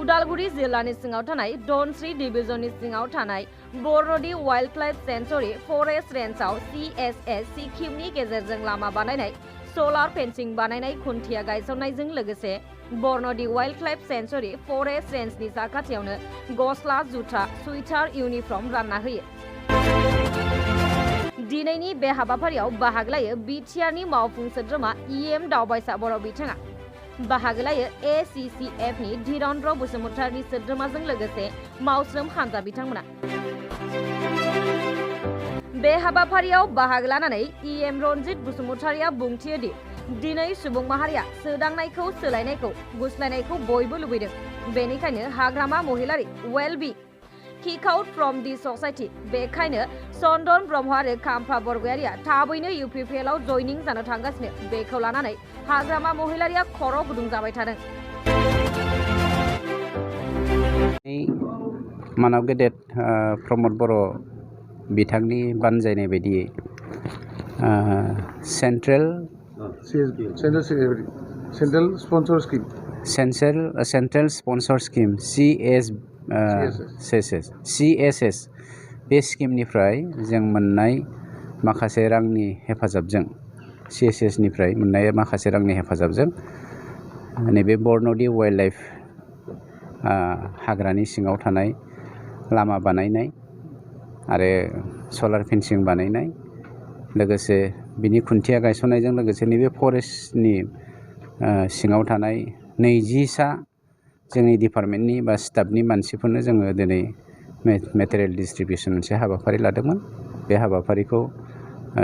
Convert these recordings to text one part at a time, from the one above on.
उदालगुरि जिल्लानि सिङाव थानाय धनस्री डिभिजननि सिङाव थानाय Barnadi wildlife sanctuary forest रेंजआव CSS सिक्किमनि गेजेरजों लामा बानायनाय सोलार फेंसिं बानायनाय खुन्थिया गायसननायजों लोगोसे बरनदी वाइल्ड लाइफ सेंचुरी फरेस्ट रेंजनि साखाथियावनो गस्ला जुथा सुइटार इउनिफर्म रानना होयो। दिनैनि बे हाबाफारियाव बाहागो लायो बिटिआरनि मावफुं सोद्रोमा EM दावबायसा बर' बिथाङा, बाहागो लायो ACCFनि धीरेन्द्र बसुमतारी सोद्रोमाजों लोगोसे मावस्रोम हान्जा बिथांमोना। बे हाबाफारियाव बाहागो लानानै EM रनजित बसुमतारीया बुंथियोदि दिनै सुबुं माहारिया सोदांनायखौ सोलायनायखौ गुस्लायनायखौ बयबो लुबैदों, बेनिखायनो Hagrama Mohilary will be kick out from the society. बेखायनो चन्दन ब्रह्म आरो खाम्फा बरगयारिया थाबैनो UPPL आव जयनिं जानो थांगासिनो। बेखौ लानानै हाग्रामा महिलारिया खर' गुदुं जाबाय थादों। मानव गेदेर प्रमद बर' बिथांनि बानजायनाय बायदियै सेंट्रेल स्पन्सर स्किम CSS बे स्किमनिफ्राय जों मोननाय माखासे रांनि हेफाजाबजों CSSनिफ्राय मोननाय माखासे रांनि हेफाजाबजों नैबे बरनदी वाइल्ड लाइफ हाग्रानि सिङाव थानाय लामा बानायनाय आरो सलार फेंसिं बानायनाय लोगोसे बिनि खुन्थिया गायसननायजों लोगोसे नैबे फरेस्टनि सिङाव थानाय 20सा जोंनि डिपार्टमेन्टनि बा स्टाफनि मानसिफोरनो जोङो दिनै मेटेरियेल डिस्ट्रिबिउसन मोनसे हाबाफारि लादोंमोन। बे हाबाफारिखौ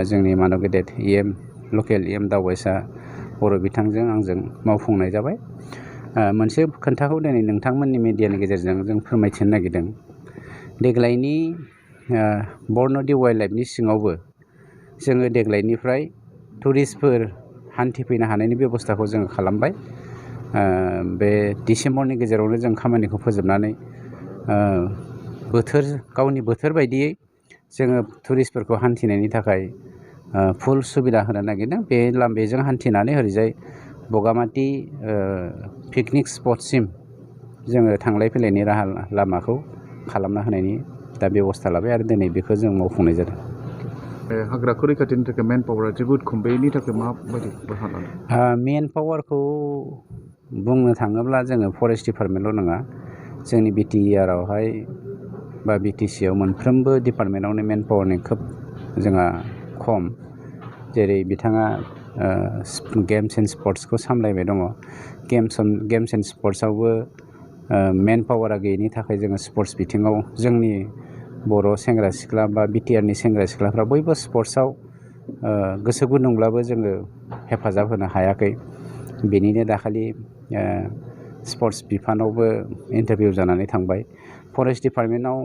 जोंनि मानव गेदेर लकेल EM दावबायसा बर' बिथांजों आंजों मावफुंनाय जाबाय। मोनसे खोन्थाखौ दिनै नोंथांमोननि मिडियानि गेजेरजों जों फोरमायथिनो नागिरदों। देग्लायनि बरनदी वाइल्ड लाइफनि सिङावबो जोङो देग्लायनिफ्राय टुरिस्टफोर हान्थिफैनो हानायनि बेबस्थाखौ जोङो खालामबाय। बे डिसेम्बरनि गेजेरावनो जों खामानिखौ फोजोबनानै गावनि बोथोर बायदियै जोङो टुरिस्टफोरखौ हान्थिनायनि थाखाय फुल सुबिदा होनो नागिरदों। बेजों हान्थिनानै ओरैजाय बगामाथि पिकनिक स्पटसिम जोङो थांलाय फैलायनि राहा लामाखौ खालामना होनायनि दा बेबस्था लाबाय आरो दिनै बेखौ जों मावफुंनाय जादों। हाग्राखौ रैखाथिनि थाखाय मेन पावारा जोबोद खम, बेनि थाखाय माबायदि राहा लादों? मेन पावारखौ बुंनो थाङोब्ला जोङो फरेस्ट डिपार्टमेन्टल' नङा, जोंनि BTRआवहाय बा BTCआव मोनफ्रोमबो डिपार्टमेन्टआवनो मेन पावारनि खोब जोंहा खम। जेरै बिथाङा गेम्स एन्ड स्पर्ट्सखौ सामलायबाय दङ। गेम्स एन्ड स्पर्ट्सआवबो मेन पावारा गैयैनि थाखाय जोङो स्पर्ट्स बिथिङाव जोंनि बर' सेंग्रा सिख्ला बा BTRनि सेंग्रा सिख्लाफ्रा बयबो स्पर्ट्सआव गोसो गुदुंब्लाबो जोङो हेफाजाब होनो हायाखै। बेनिनो दाखालि स्पर्ट्स बिफानावबो इन्टारभिउ जानानै थांबाय। फरेस्ट डिपार्टमेन्टआव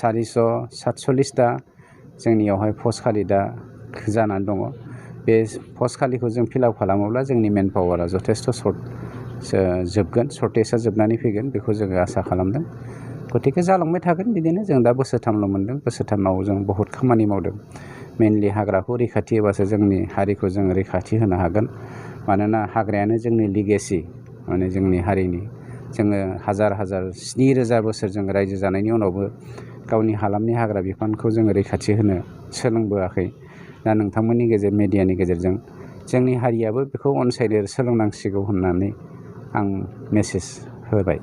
447टा जोंनियावहाय पस्ट खालि दा जानानै दङ। बे पस्ट खालिखौ जों फिलआप खालामोब्ला जोंनि मेन पावारा जथेस्थ' सर्टेजआ जोबनानै फैगोन, बेखौ जोङो आसा खालामदों। गतिके जालांबाय थागोन बिदिनो। जों दा बोसोरथामल' मोनदों, बोसोरथामाव जों बहुद खामानि मावदों। मेनलि हाग्राखौ रैखाथि होबासो जोंनि हारिखौ जों रैखाथि होनो हागोन। मानोना हाग्रायानो जोंनि लिगेसि, माने जोंनि हारिनि। जोङो हाजार 7,000 बोसोर जों रायजो जानायनि उनावबो गावनि हालामनि हाग्रा बिफानखौ जोङो रैखाथि होनो सोलोंबोआखै। दा नोंथांमोननि मिडियानि गेजेरजों जोंनि हारियाबो बेखौ अनसायनो सोलोंनांसिगौ होननानै आं मेसेज होबाय।